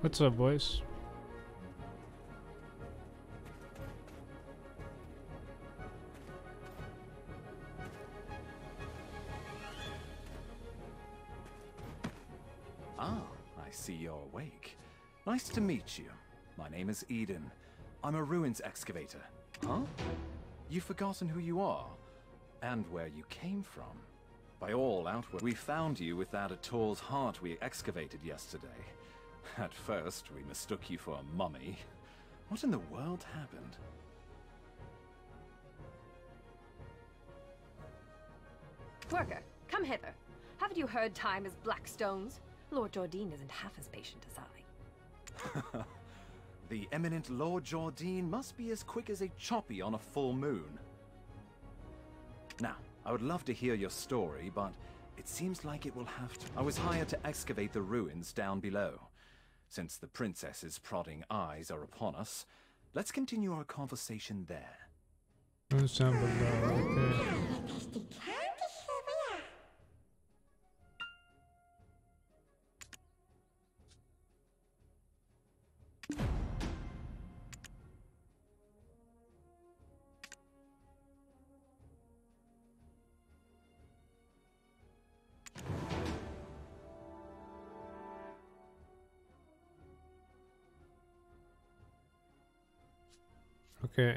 What's up, boys? Ah, I see you're awake. Nice to meet you. My name is Eden. I'm a ruins excavator. Huh? You've forgotten who you are? And where you came from? By all outward, we found you with that Ator's heart we excavated yesterday. At first, we mistook you for a mummy. What in the world happened? Worker, come hither. Haven't you heard time is black stones? Lord Jordine isn't half as patient as I. The eminent Lord Jordine must be as quick as a choppy on a full moon. Now, I would love to hear your story, but it seems like it will have to. I was hired to excavate the ruins down below. Since the princess's prodding eyes are upon us, let's continue our conversation there. Ensemble, okay. Okay.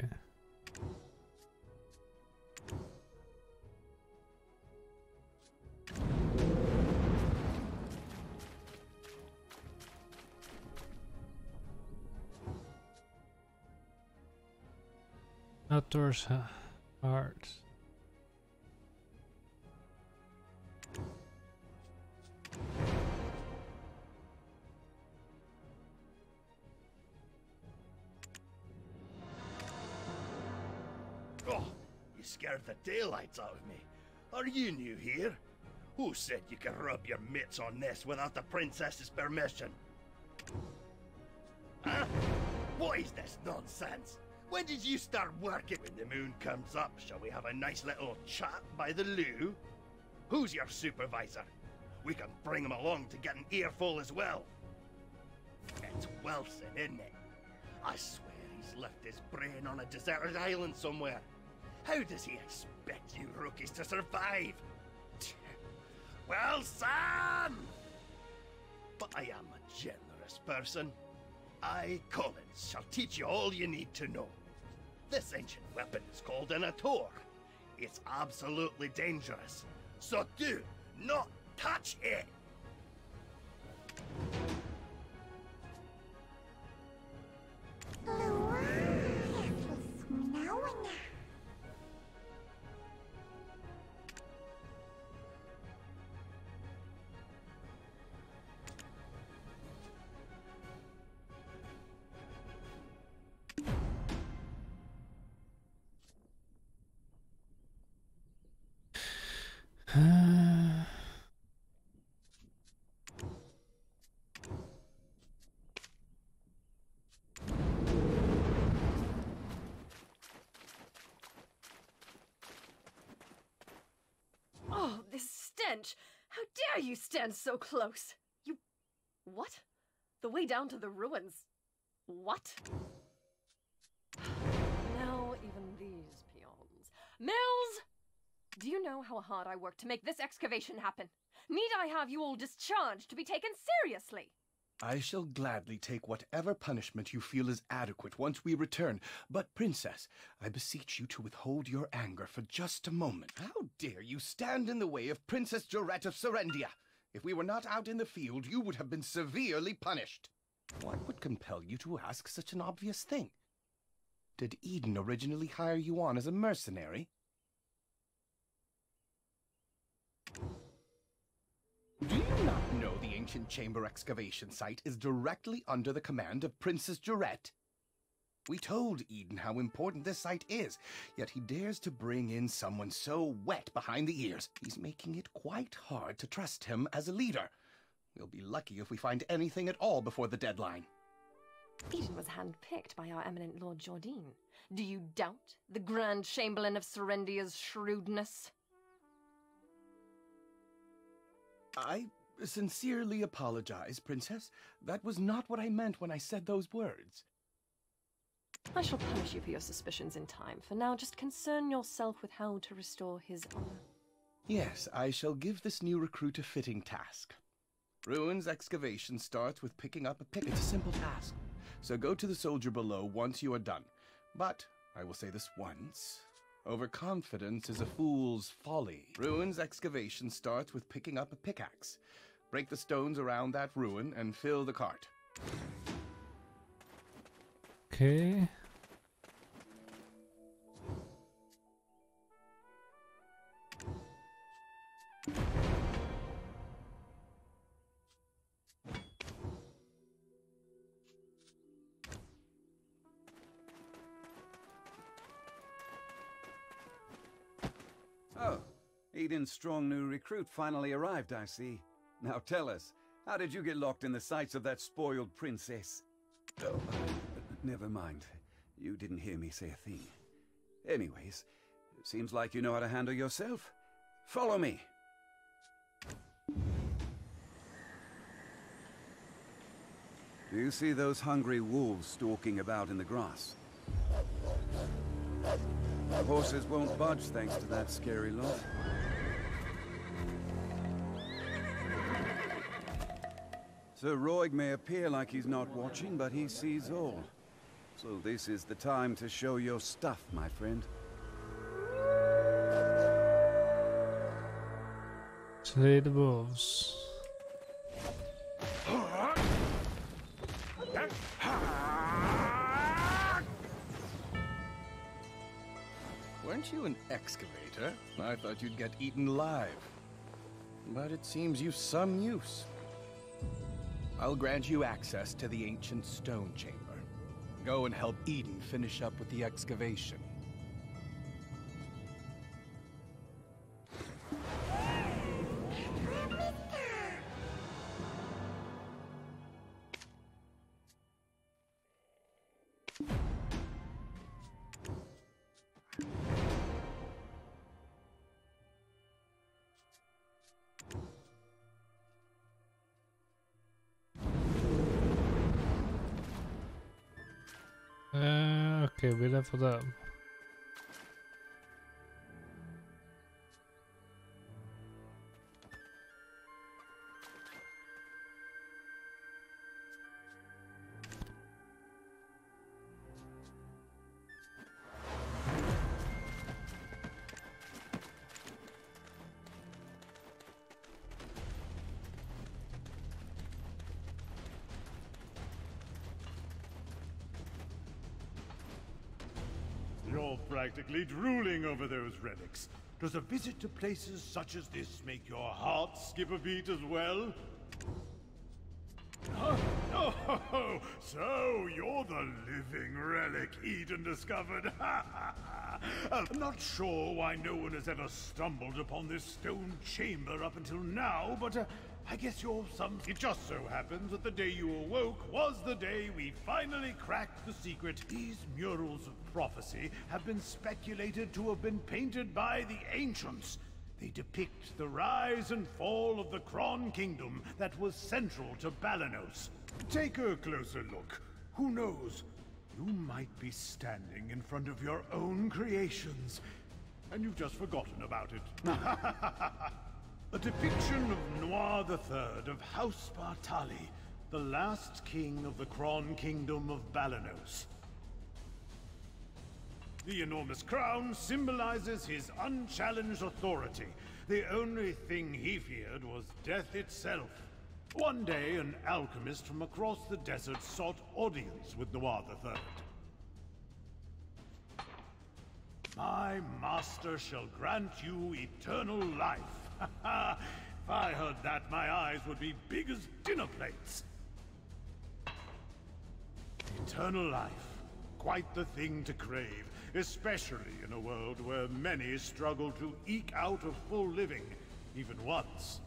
Outdoors art. Oh, you scared the daylights out of me. Are you new here? Who said you could rub your mitts on this without the princess's permission? Huh? What is this nonsense? When did you start working? When the moon comes up, shall we have a nice little chat by the loo? Who's your supervisor? We can bring him along to get an earful as well. It's Wilson, isn't it? I swear he's left his brain on a deserted island somewhere. How does he expect you rookies to survive? Well, Sam! But I am a generous person. I, Collins, shall teach you all you need to know. This ancient weapon is called an Ator. It's absolutely dangerous, so do not touch it! Oh, this stench! How dare you stand so close? You... What? The way down to the ruins? What? Now even these peons. Mills! Do you know how hard I worked to make this excavation happen? Need I have you all discharged to be taken seriously? I shall gladly take whatever punishment you feel is adequate once we return. But, Princess, I beseech you to withhold your anger for just a moment. How dare you stand in the way of Princess Jorette of Serendia? If we were not out in the field, you would have been severely punished. What would compel you to ask such an obvious thing? Did Eden originally hire you on as a mercenary? Do you not know the ancient chamber excavation site is directly under the command of Princess Jorette? We told Eden how important this site is, yet he dares to bring in someone so wet behind the ears. He's making it quite hard to trust him as a leader. We'll be lucky if we find anything at all before the deadline. Eden was handpicked by our eminent Lord Jordine. Do you doubt the Grand Chamberlain of Serendia's shrewdness? sincerely apologize, Princess. That was not what I meant when I said those words. I shall punish you for your suspicions in time. For now, just concern yourself with how to restore his honor. Yes, I shall give this new recruit a fitting task. Ruins excavation starts with picking up a pick. It's a simple task. So go to the soldier below once you are done. But, I will say this once, overconfidence is a fool's folly. Ruins excavation starts with picking up a pickaxe. Break the stones around that ruin and fill the cart. Okay. Oh, Eden's strong new recruit finally arrived, I see. Now tell us, how did you get locked in the sights of that spoiled princess? Oh, never mind. You didn't hear me say a thing. Anyways, it seems like you know how to handle yourself. Follow me. Do you see those hungry wolves stalking about in the grass? The horses won't budge thanks to that scary lot. Sir Roig may appear like he's not watching, but he sees all. So this is the time to show your stuff, my friend. Slay the wolves. Weren't you an excavator? I thought you'd get eaten alive. But it seems you've some use. I'll grant you access to the ancient stone chamber. Go and help Eden finish up with the excavation. Okay, we leveled up. You're practically drooling over those relics. Does a visit to places such as this make your heart skip a beat as well? Oh, so you're the living relic Eden discovered. I'm not sure why no one has ever stumbled upon this stone chamber up until now, but I guess you're some... It just so happens that the day you awoke was the day we finally cracked the secret. These murals of prophecy have been speculated to have been painted by the ancients. They depict the rise and fall of the Kron Kingdom that was central to Balanos. Take a closer look. Who knows? You might be standing in front of your own creations, and you've just forgotten about it. A depiction of Noir III of House Bartali, the last king of the Kron Kingdom of Balanos. The enormous crown symbolizes his unchallenged authority. The only thing he feared was death itself. One day, an alchemist from across the desert sought audience with Noir III. My master shall grant you eternal life. If I heard that, my eyes would be big as dinner plates. Eternal life. Quite the thing to crave, especially in a world where many struggle to eke out a full living, even once.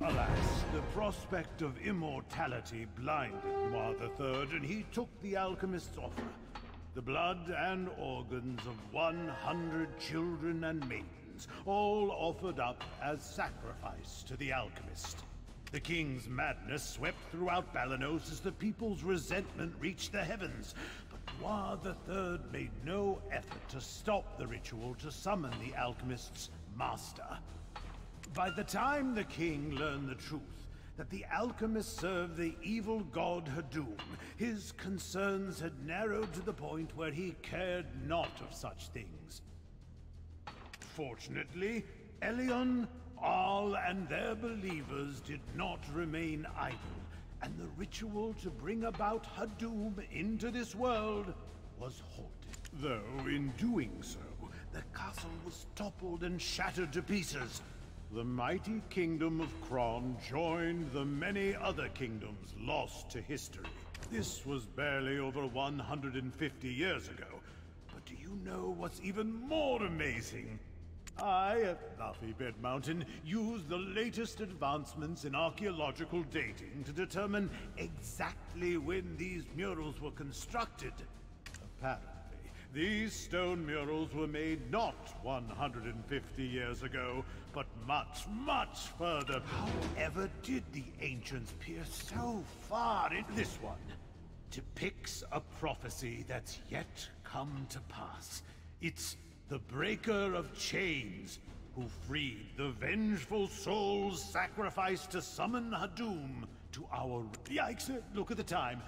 Alas, the prospect of immortality blinded Noir III, and he took the alchemist's offer. The blood and organs of 100 children and maidens. ingredients, all offered up as sacrifice to the alchemist. The king's madness swept throughout Balanos as the people's resentment reached the heavens, but Noir III made no effort to stop the ritual to summon the alchemist's master. By the time the king learned the truth, that the alchemist served the evil god Hadum, his concerns had narrowed to the point where he cared not of such things. Fortunately, Elion, Arl, and their believers did not remain idle, and the ritual to bring about Hadum into this world was halted. Though, in doing so, the castle was toppled and shattered to pieces. The mighty kingdom of Kron joined the many other kingdoms lost to history. This was barely over 150 years ago. But do you know what's even more amazing? I, at Laffy Bed Mountain, used the latest advancements in archaeological dating to determine exactly when these murals were constructed. Apparently, these stone murals were made not 150 years ago, but much, much further. However did the ancients peer so far into this one? Depicts a prophecy that's yet come to pass. It's the Breaker of Chains, who freed the vengeful souls sacrificed to summon Hadum to our... Yikes, look at the time.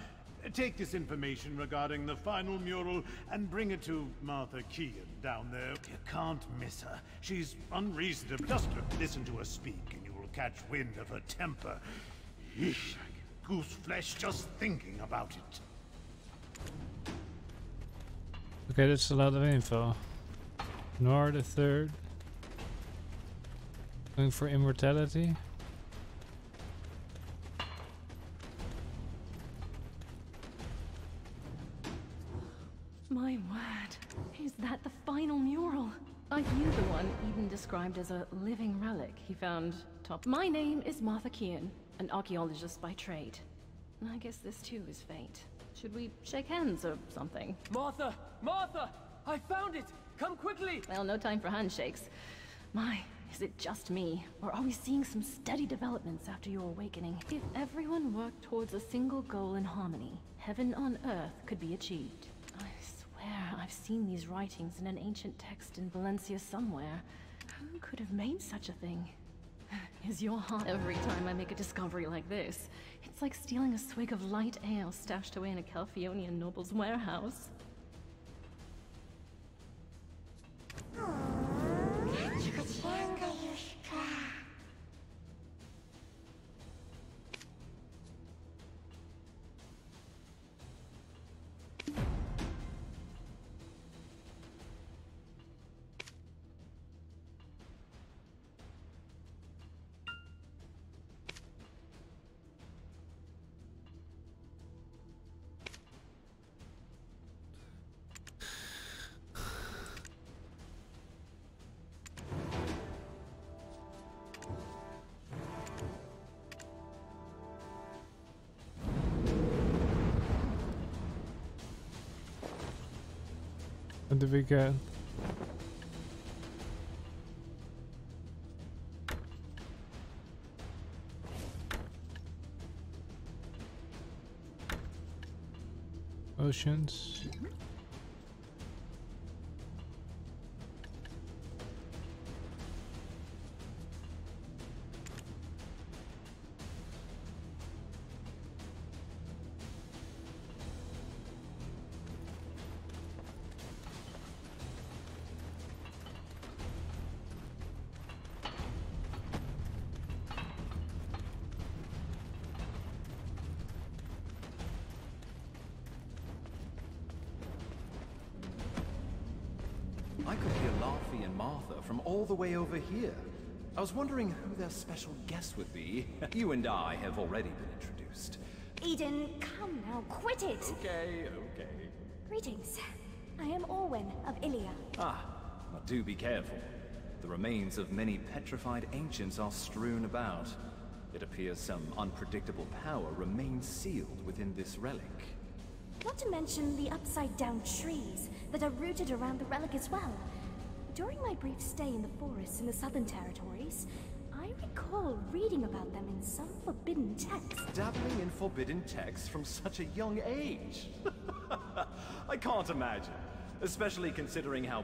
Take this information regarding the final mural and bring it to Martha Kean down there. You can't miss her. She's unreasonable. Just listen to her speak and you will catch wind of her temper. Eesh, I get goose flesh just thinking about it. Okay, that's a lot of info. Noir the Third. Going for immortality. My word, is that the final mural? Are you the one Eden described as a living relic he found top? My name is Martha Kean, an archaeologist by trade. I guess this too is fate. Should we shake hands or something? Martha! Martha! I found it! Come quickly! Well, no time for handshakes. My, is it just me? Or are we seeing some steady developments after your awakening? If everyone worked towards a single goal in harmony, heaven on earth could be achieved. I swear I've seen these writings in an ancient text in Valencia somewhere. Who could have made such a thing? Is your heart every time I make a discovery like this? It's like stealing a swig of light ale stashed away in a Calphionian noble's warehouse. What do we get? Oceans. I could hear Laffy and Martha from all the way over here. I was wondering who their special guest would be. You and I have already been introduced. Eden, come now, quit it! Okay. Greetings. I am Orwen of Ilia. Ah, but do be careful. The remains of many petrified ancients are strewn about. It appears some unpredictable power remains sealed within this relic. Not to mention the upside-down trees that are rooted around the relic as well. during my brief stay in the forests in the Southern Territories, I recall reading about them in some forbidden text. Dabbling in forbidden texts from such a young age? I can't imagine. Especially considering how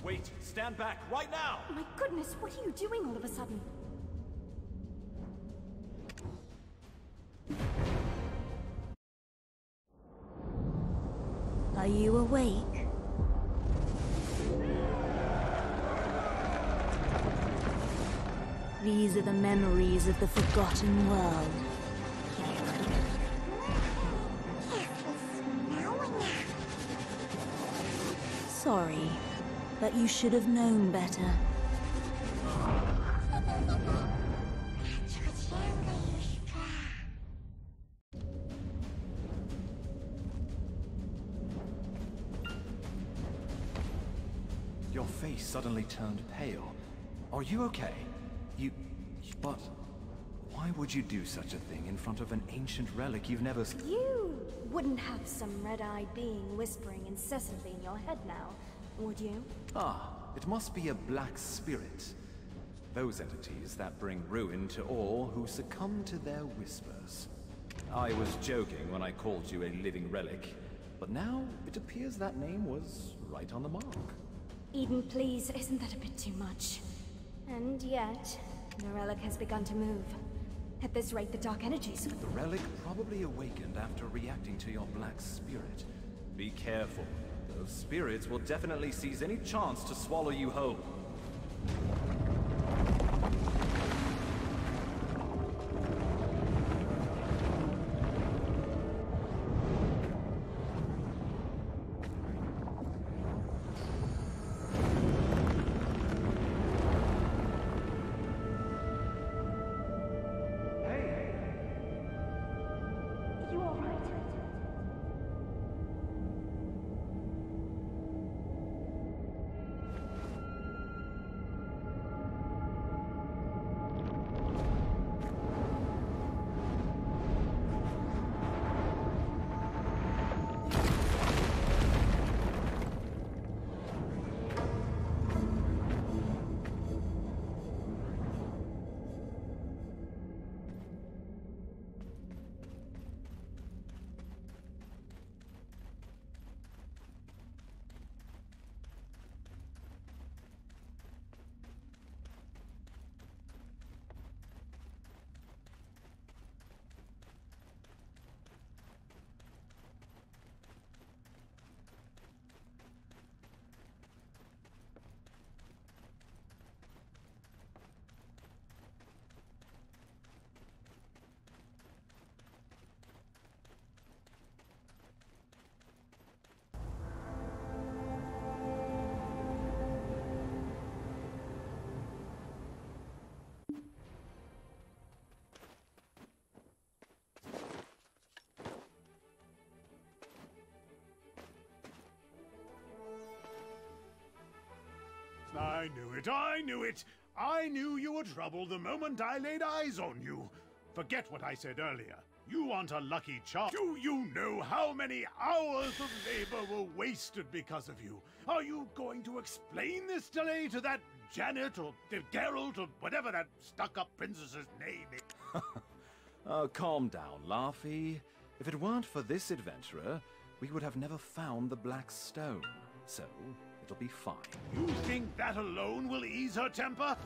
Wait, stand back right now! My goodness, what are you doing all of a sudden? Are you awake? These are the memories of the Forgotten World. Sorry, but you should have known better. Your face suddenly turned pale. Are you okay? But why would you do such a thing in front of an ancient relic you've never seen? You wouldn't have some red-eyed being whispering incessantly in your head now, would you? Ah, it must be a black spirit. Those entities that bring ruin to all who succumb to their whispers. I was joking when I called you a living relic, but now it appears that name was right on the mark. Eden, please, isn't that a bit too much? And yet, the relic has begun to move. At this rate, the dark energies... The relic probably awakened after reacting to your black spirit. Be careful. Those spirits will definitely seize any chance to swallow you whole. I knew it! I knew you were trouble the moment I laid eyes on you. Forget what I said earlier. You aren't a lucky charm. Do you know how many hours of labor were wasted because of you? Are you going to explain this delay to that Janet or Geralt or whatever that stuck-up princess's name is? Oh, calm down, Laufey. If it weren't for this adventurer, we would have never found the Black Stone. So, it'll be fine. You think that alone will ease her temper?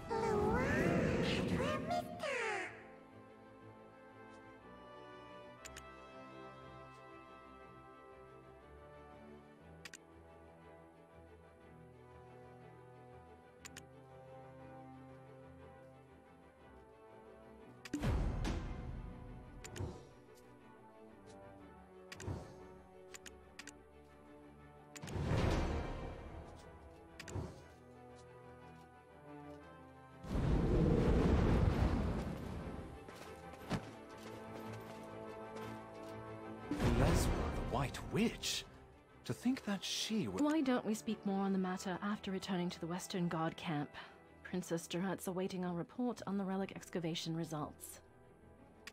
White Witch? To think that she would... Why don't we speak more on the matter after returning to the Western Guard camp? Princess Durat's awaiting our report on the relic excavation results.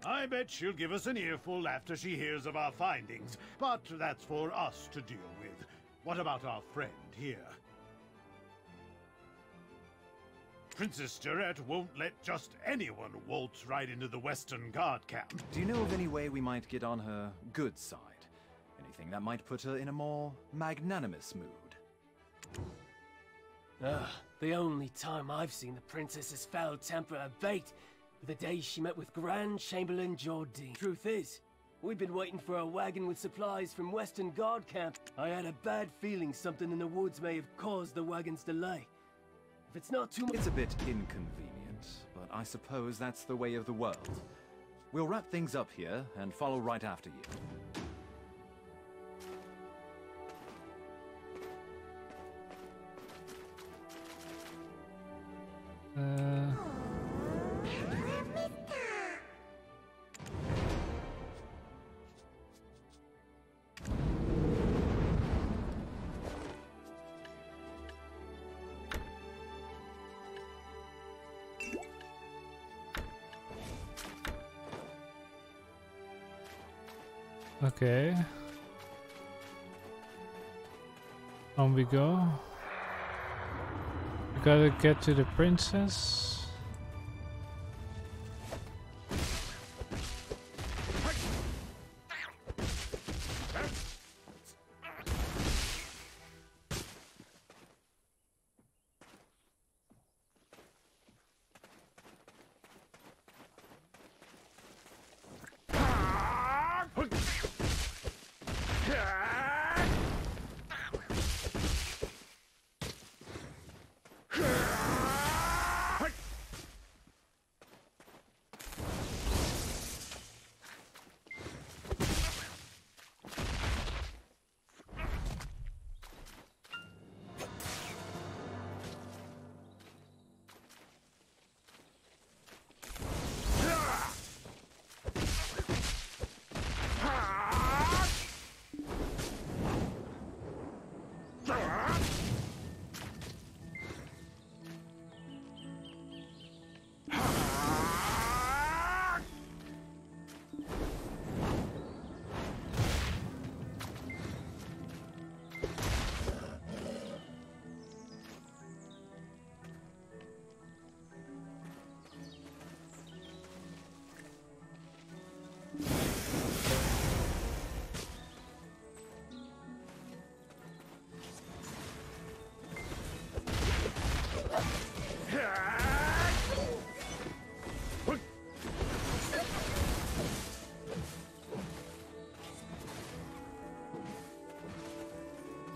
I bet she'll give us an earful after she hears of our findings, but that's for us to deal with. What about our friend here? Princess Durat won't let just anyone waltz right into the Western Guard camp. Do you know of any way we might get on her good side? Anything that might put her in a more magnanimous mood? The only time I've seen the princess's foul temper abate were the day she met with Grand Chamberlain Jordine. Truth is, we've been waiting for a wagon with supplies from Western Guard camp. I had a bad feeling something in the woods may have caused the wagon's delay. If it's not too much... It's a bit inconvenient, but I suppose that's the way of the world. We'll wrap things up here and follow right after you. Okay. On we go. We gotta get to the princess.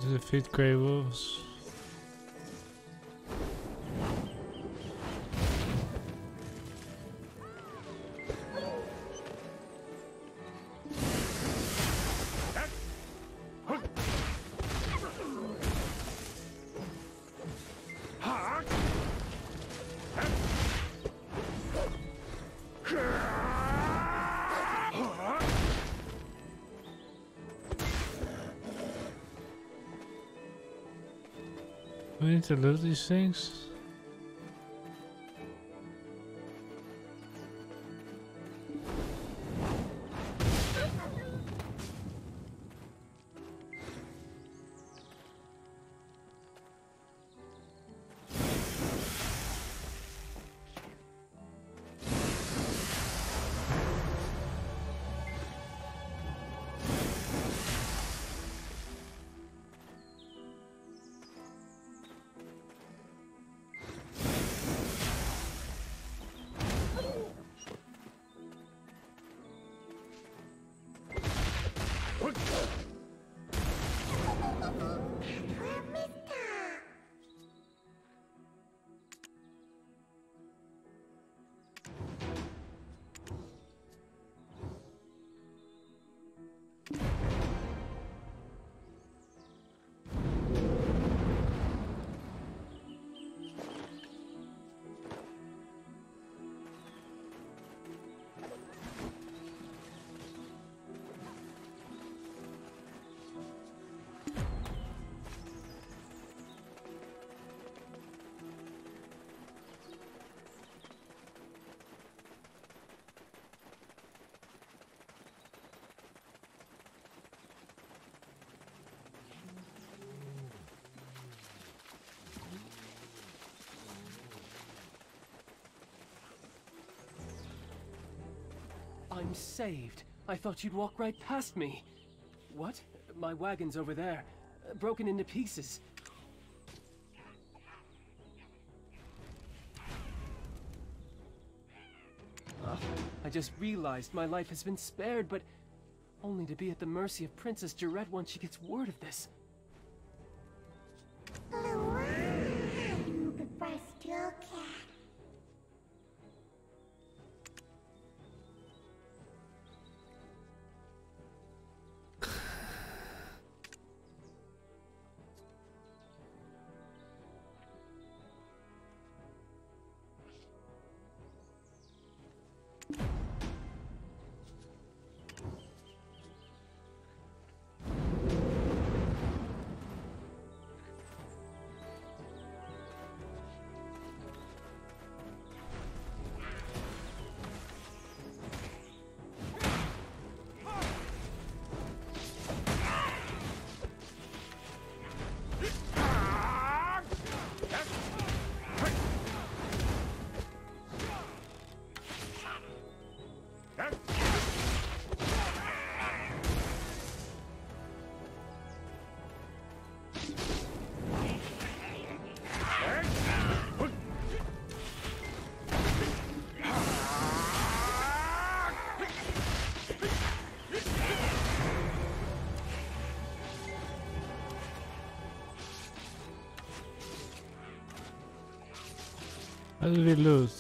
To defeat Grey Wolves. We need to loot these things. I'm saved. I thought you'd walk right past me. What? My wagon's over there, broken into pieces. I just realized my life has been spared, but only to be at the mercy of Princess Jarette once she gets word of this. How do we loot?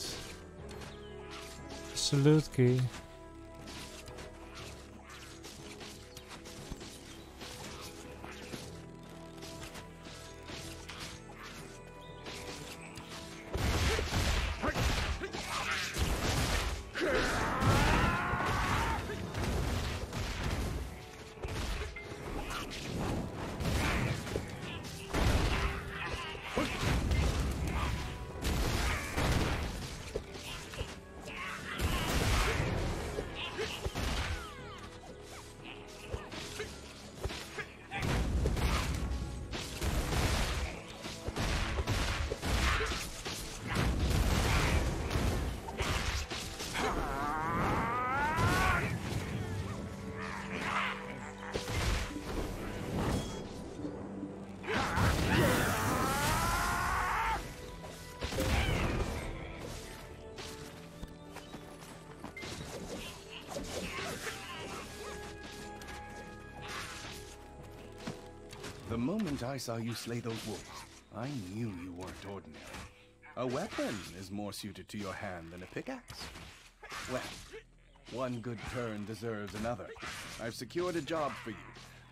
It's a loot key. The moment I saw you slay those wolves, I knew you weren't ordinary. A weapon is more suited to your hand than a pickaxe. Well, one good turn deserves another. I've secured a job for you.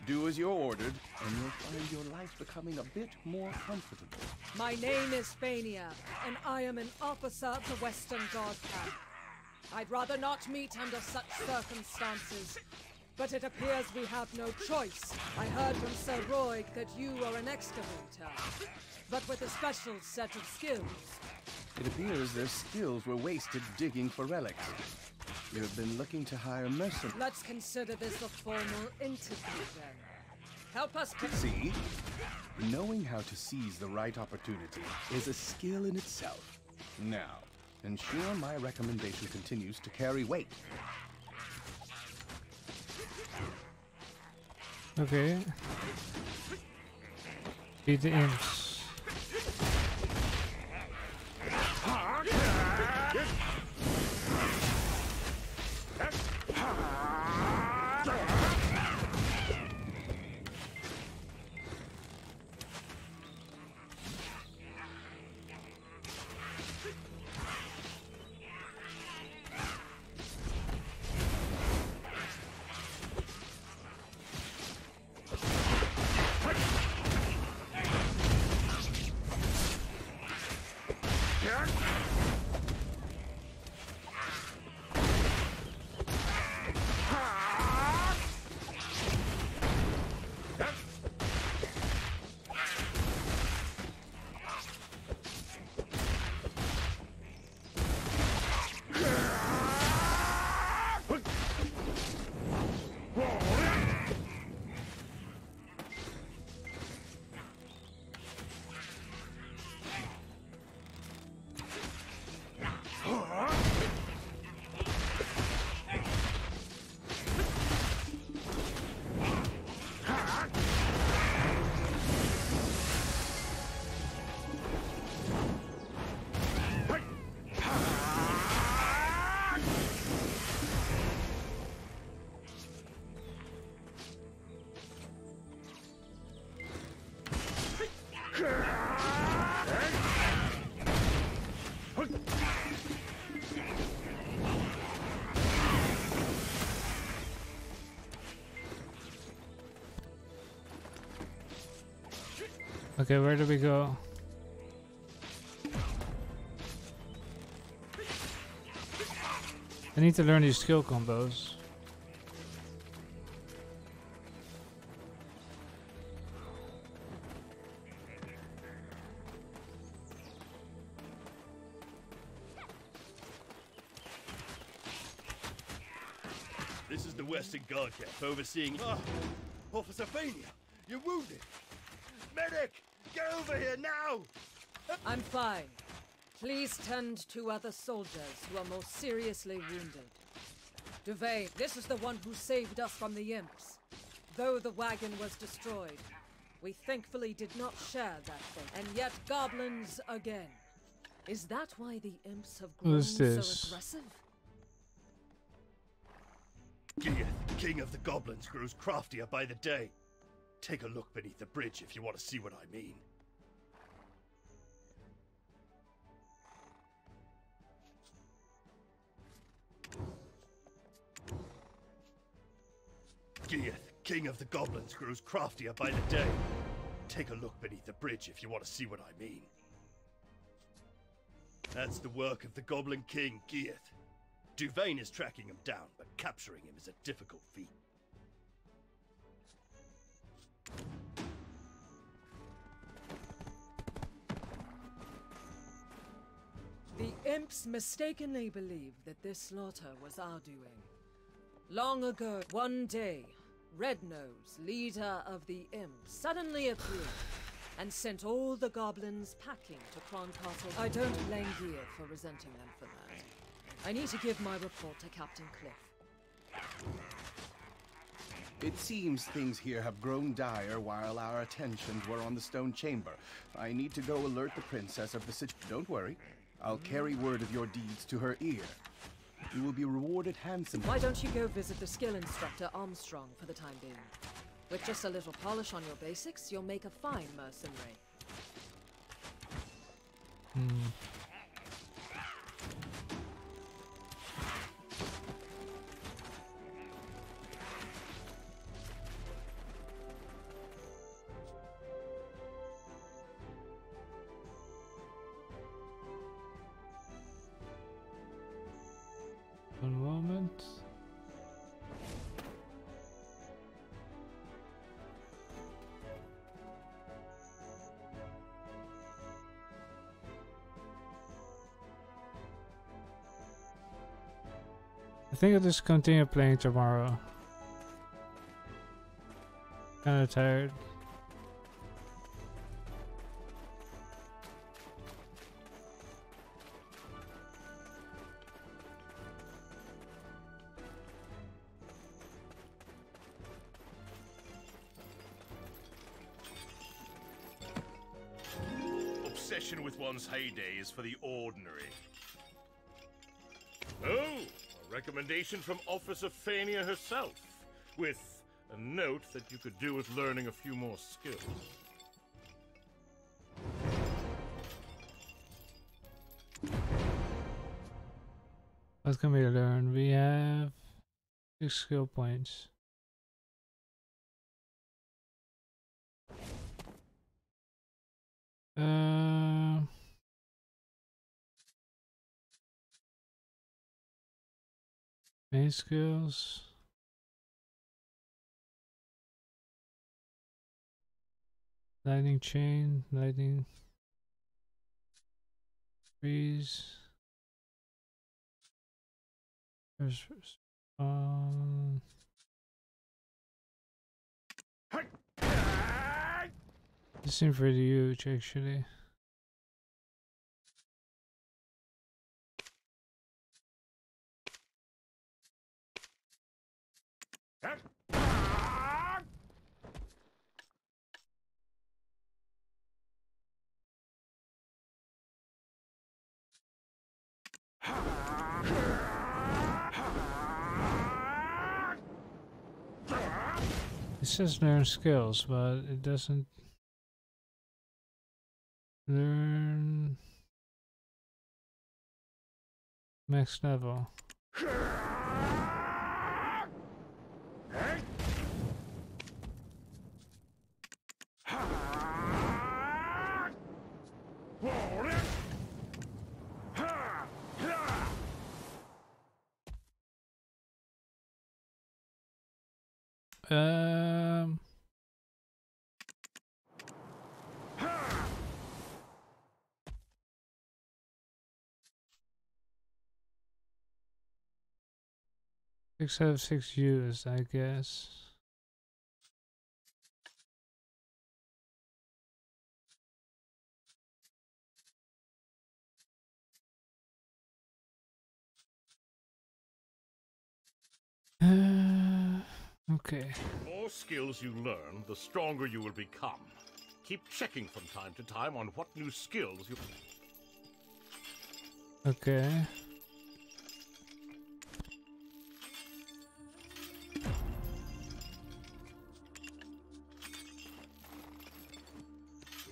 Do as you're ordered, and you'll find your life becoming a bit more comfortable. My name is Fania, and I am an officer of the Western Guard camp. I'd rather not meet under such circumstances, but it appears we have no choice. I heard from Sir Roig that you are an excavator, but with a special set of skills. It appears their skills were wasted digging for relics. You have been looking to hire mercenaries. Let's consider this a formal interview then. Help us See? Knowing how to seize the right opportunity is a skill in itself. Now, ensure my recommendation continues to carry weight. Okay. Beat the imps. Okay, where do we go? I need to learn these skill combos. This is the Western Guard camp overseeing. Ah, Officer Fania, you're wounded. Medic, get over here now! I'm fine. Please tend to other soldiers who are more seriously wounded. Duvain, this is the one who saved us from the imps. Though the wagon was destroyed, we thankfully did not share that fate. And yet goblins again. Is that why the imps have grown Who's so this? aggressive? Gieth, king of the goblins, grows craftier by the day. Take a look beneath the bridge if you want to see what I mean. Gieth, king of the goblins, grows craftier by the day. Take a look beneath the bridge if you want to see what I mean. That's the work of the Goblin King, Gieth. Duvain is tracking him down, but capturing him is a difficult feat. The imps mistakenly believed that this slaughter was our doing. Long ago, one day, Rednose, leader of the imps, suddenly appeared and sent all the goblins packing to Kron Castle. I don't blame Gieth for resenting them for that. I need to give my report to Captain Cliff. It seems things here have grown dire while our attentions were on the stone chamber. I need to go alert the princess of the situation. Don't worry. I'll carry word of your deeds to her ear. You will be rewarded handsomely. Why don't you go visit the skill instructor Armstrong for the time being? With just a little polish on your basics, you'll make a fine mercenary. One moment. I think I'll just continue playing tomorrow. Kinda tired. Obsession with one's heyday is for the ordinary. Oh, a recommendation from Officer Fania herself, with a note that you could do with learning a few more skills. What can we learn? We have 6 skill points. Main skills. Lightning chain, lightning freeze. There's this seems pretty huge actually. It says learn skills, but it doesn't learn. Max level. Um. 6 out of 6 used, I guess. Okay. The more skills you learn, the stronger you will become. Keep checking from time to time on what new skills you... Okay.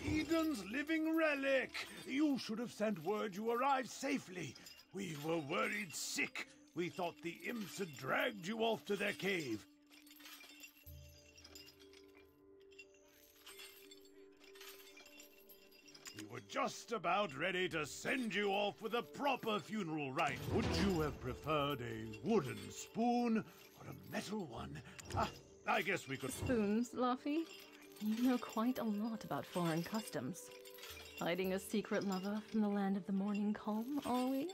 Eden's living relic! You should have sent word you arrived safely. We were worried sick. We thought the imps had dragged you off to their cave. We were just about ready to send you off with a proper funeral rite. Would you have preferred a wooden spoon or a metal one? I guess we could... Spoons, Luffy? You know quite a lot about foreign customs. Hiding a secret lover from the land of the morning calm, are we?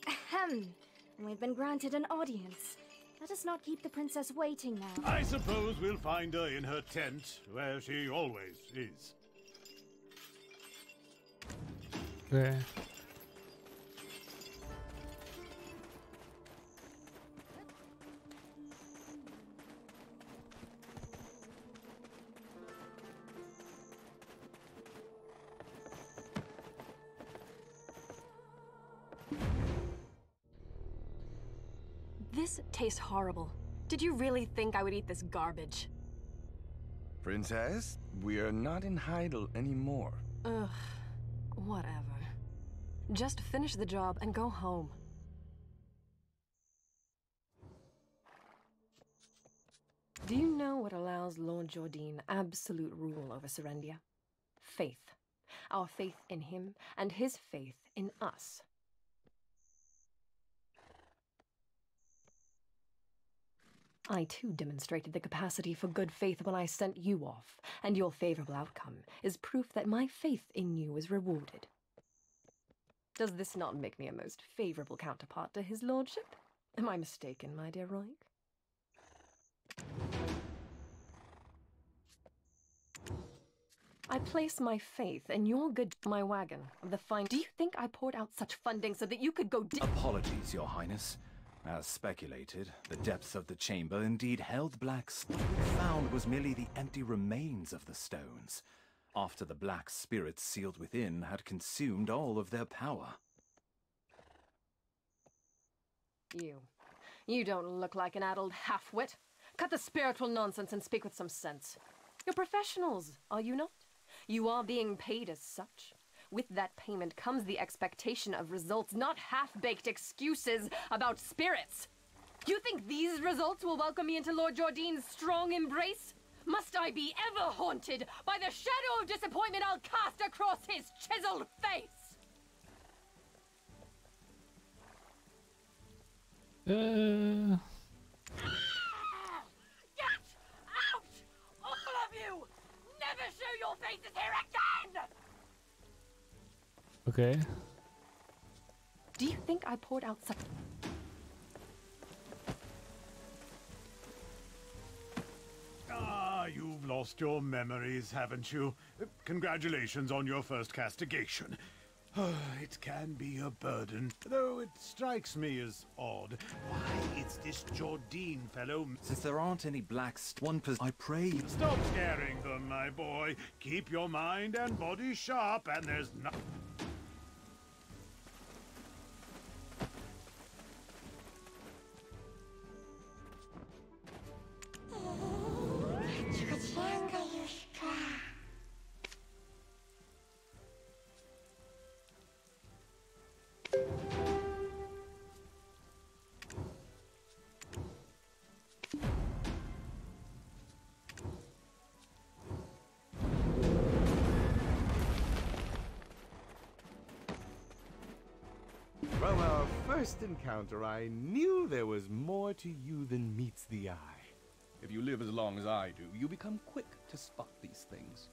Ahem. We've been granted an audience. Let us not keep the princess waiting now. I suppose we'll find her in her tent, where she always is. Okay. This tastes horrible. Did you really think I would eat this garbage? Princess, we are not in Heidel anymore. Ugh, whatever. Just finish the job and go home. Do you know what allows Lord Jordine absolute rule over Serendia? Faith. Our faith in him and his faith in us. I too demonstrated the capacity for good faith when I sent you off, and your favorable outcome is proof that my faith in you is rewarded. Does this not make me a most favorable counterpart to his lordship? Am I mistaken, my dear Roig? I place my faith in your good... My wagon of the fine... Do you think I poured out such funding so that you could go... Apologies, Your Highness. As speculated, the depths of the chamber indeed held black stone. What we found was merely the empty remains of the stones, after the black spirits sealed within had consumed all of their power. You don't look like an addled half-wit. Cut the spiritual nonsense and speak with some sense. You're professionals, are you not? You are being paid as such. With that payment comes the expectation of results, not half-baked excuses about spirits. You think these results will welcome me into Lord Jordine's strong embrace? Must I be ever haunted by the shadow of disappointment I'll cast across his chiseled face? Get out! All of you! Never show your faces here again! Okay. Do you think I poured out such... You've lost your memories, haven't you? Congratulations on your first castigation. It can be a burden, though it strikes me as odd. Why, it's this Jordine fellow... Since there aren't any I pray... Stop scaring them, my boy. Keep your mind and body sharp, and there's no... From our first encounter, I knew there was more to you than meets the eye. If you live as long as I do, you become quick to spot these things.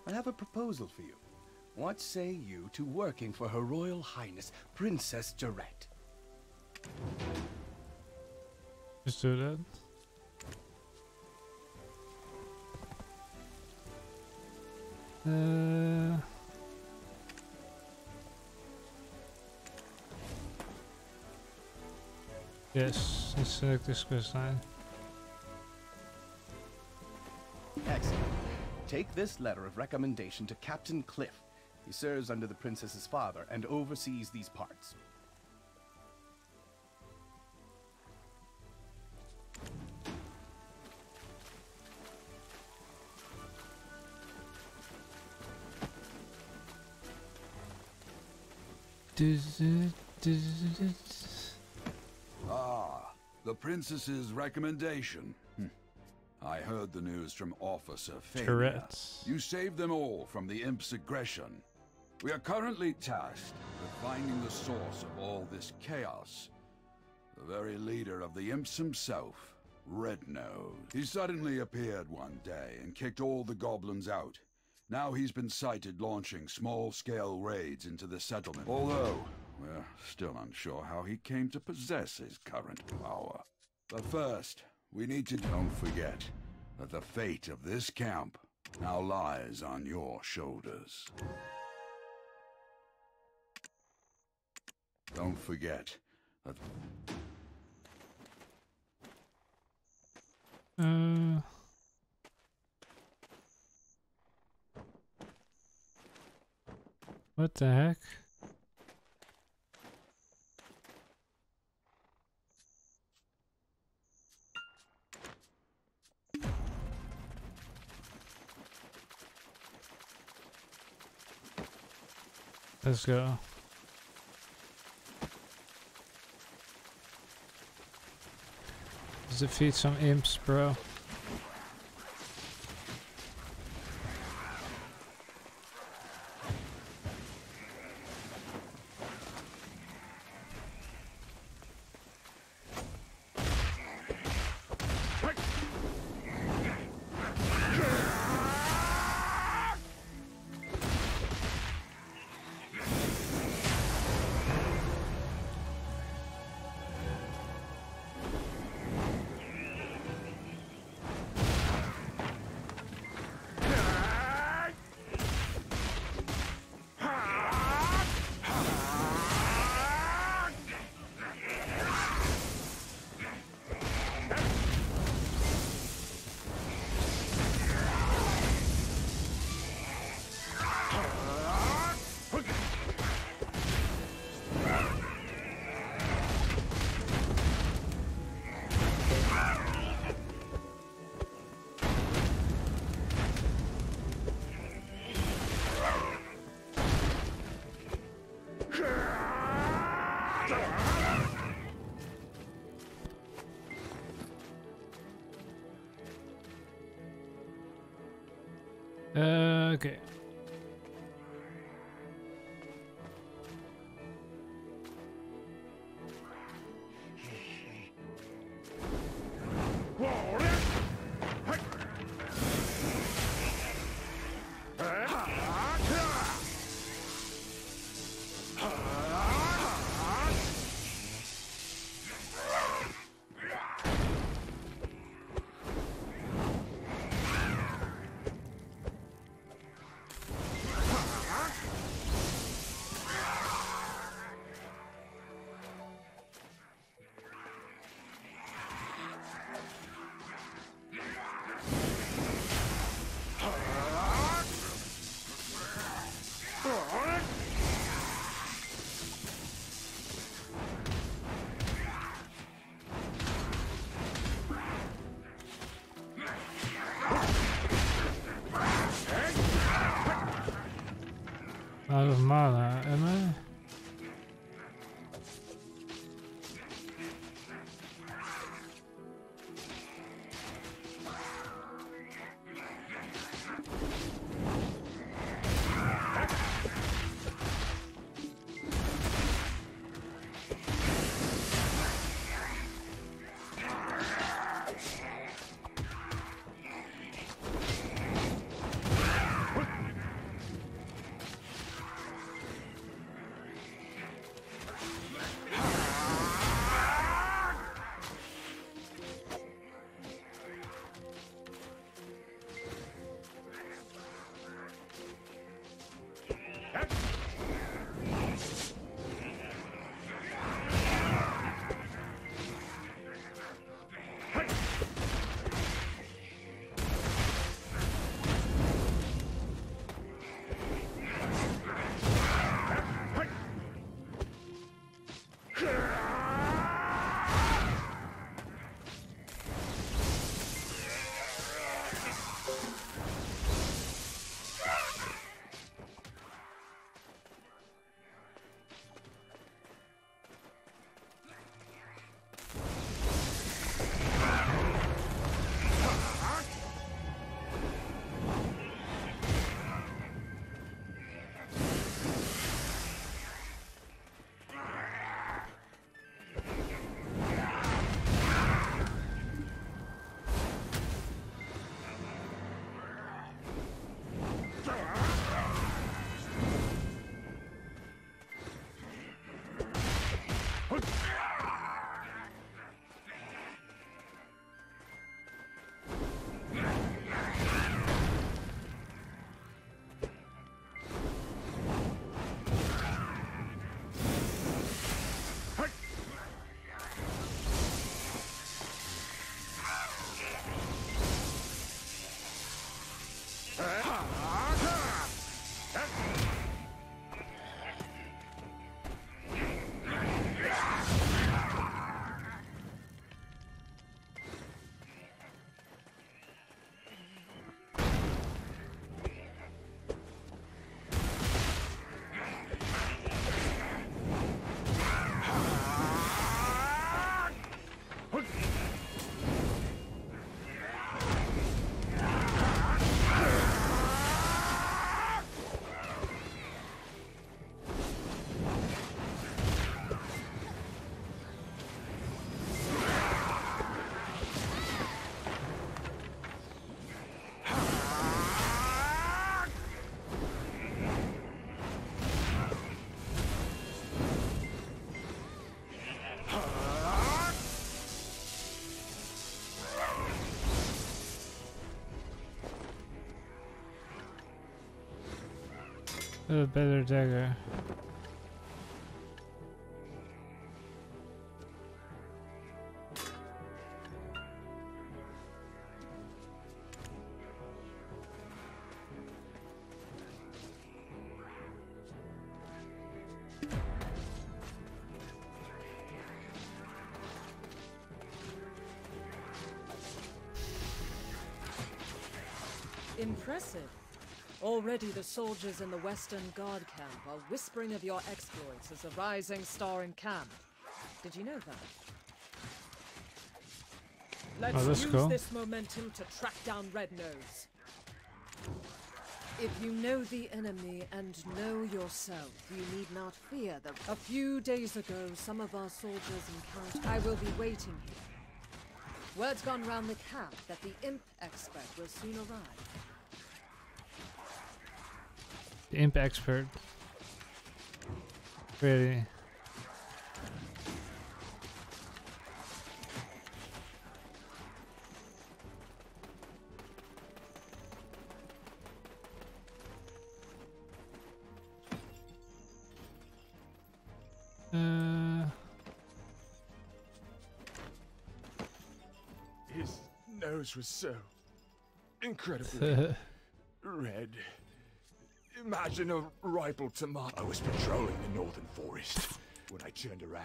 I have a proposal for you. What say you to working for Her Royal Highness, Princess Jarette? Just do that. Yes, let's select this quest line. Excellent. Take this letter of recommendation to Captain Cliff. He serves under the princess's father and oversees these parts. Ah, the princess's recommendation. I heard the news from Officer Fania. Tourette's. You saved them all from the imp's aggression. We are currently tasked with finding the source of all this chaos. The very leader of the imps himself, Red Nose. He suddenly appeared one day and kicked all the goblins out. Now he's been sighted launching small-scale raids into the settlement. Although, we're still unsure how he came to possess his current power. But first, we need to... Don't forget that the fate of this camp now lies on your shoulders. Don't forget that... What the heck? Let's go. Let's defeat some imps, bro. Okay. Out of mana, am I? A better dagger. Impressive. Already the soldiers in the Western Guard camp are whispering of your exploits as a rising star in camp. Did you know that? Let's use this momentum to track down Red Nose. If you know the enemy and know yourself, you need not fear them. A few days ago, some of our soldiers encountered... I will be waiting here. Word's gone round the camp that the Imp expert will soon arrive. The Imp expert. Really? His nose was so incredibly red. Imagine a ripe tomato. I was patrolling the northern forest. When I turned around,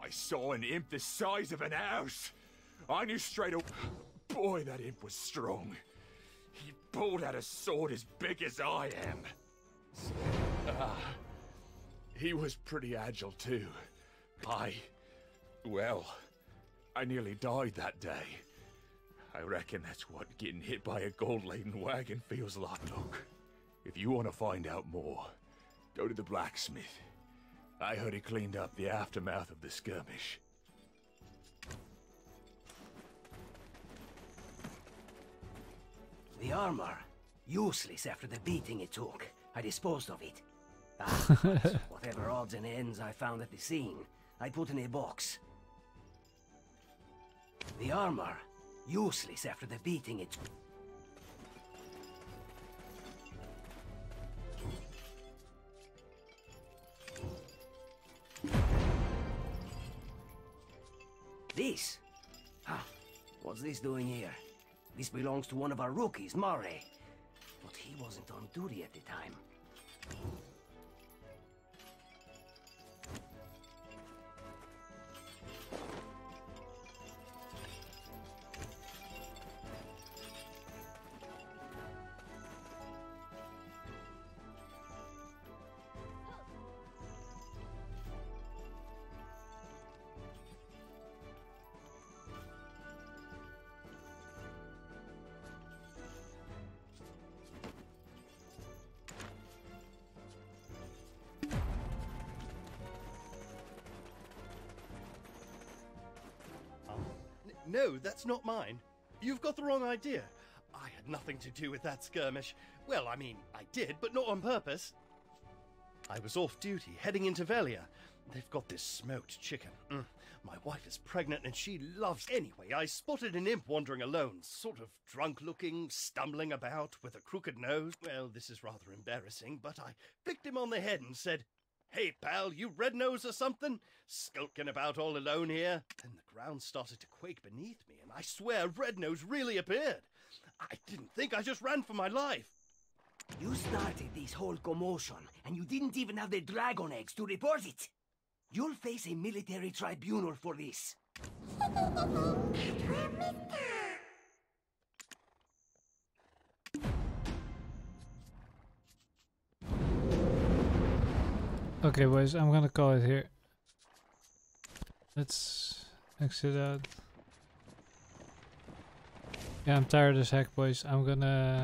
I saw an imp the size of an house. I knew straight away. Boy, that imp was strong. He pulled out a sword as big as I am. He was pretty agile too. Well, I nearly died that day. I reckon that's what getting hit by a gold-laden wagon feels like. Look, if you want to find out more, go to the blacksmith. I heard he cleaned up the aftermath of the skirmish. The armor. Useless after the beating it took. I disposed of it. Whatever odds and ends I found at the scene, I put in a box. The armor. Useless after the beating it took. This? Huh. What's this doing here? This belongs to one of our rookies, Murray. But he wasn't on duty at the time. No, that's not mine. You've got the wrong idea. I had nothing to do with that skirmish. Well, I mean, I did, but not on purpose. I was off duty, heading into Velia. They've got this smoked chicken. My wife is pregnant and she loves... Anyway, I spotted an imp wandering alone, sort of drunk-looking, stumbling about with a crooked nose. Well, this is rather embarrassing, but I flicked him on the head and said, "Hey, pal, you red nose or something? Skulking about all alone here?" Then the ground started to quake beneath me, and I swear Red Nose really appeared. I didn't think, I just ran for my life. You started this whole commotion, and you didn't even have the dragon eggs to report it. You'll face a military tribunal for this. Okay, boys, I'm gonna call it here. Let's exit out. Yeah, I'm tired as heck, boys. I'm gonna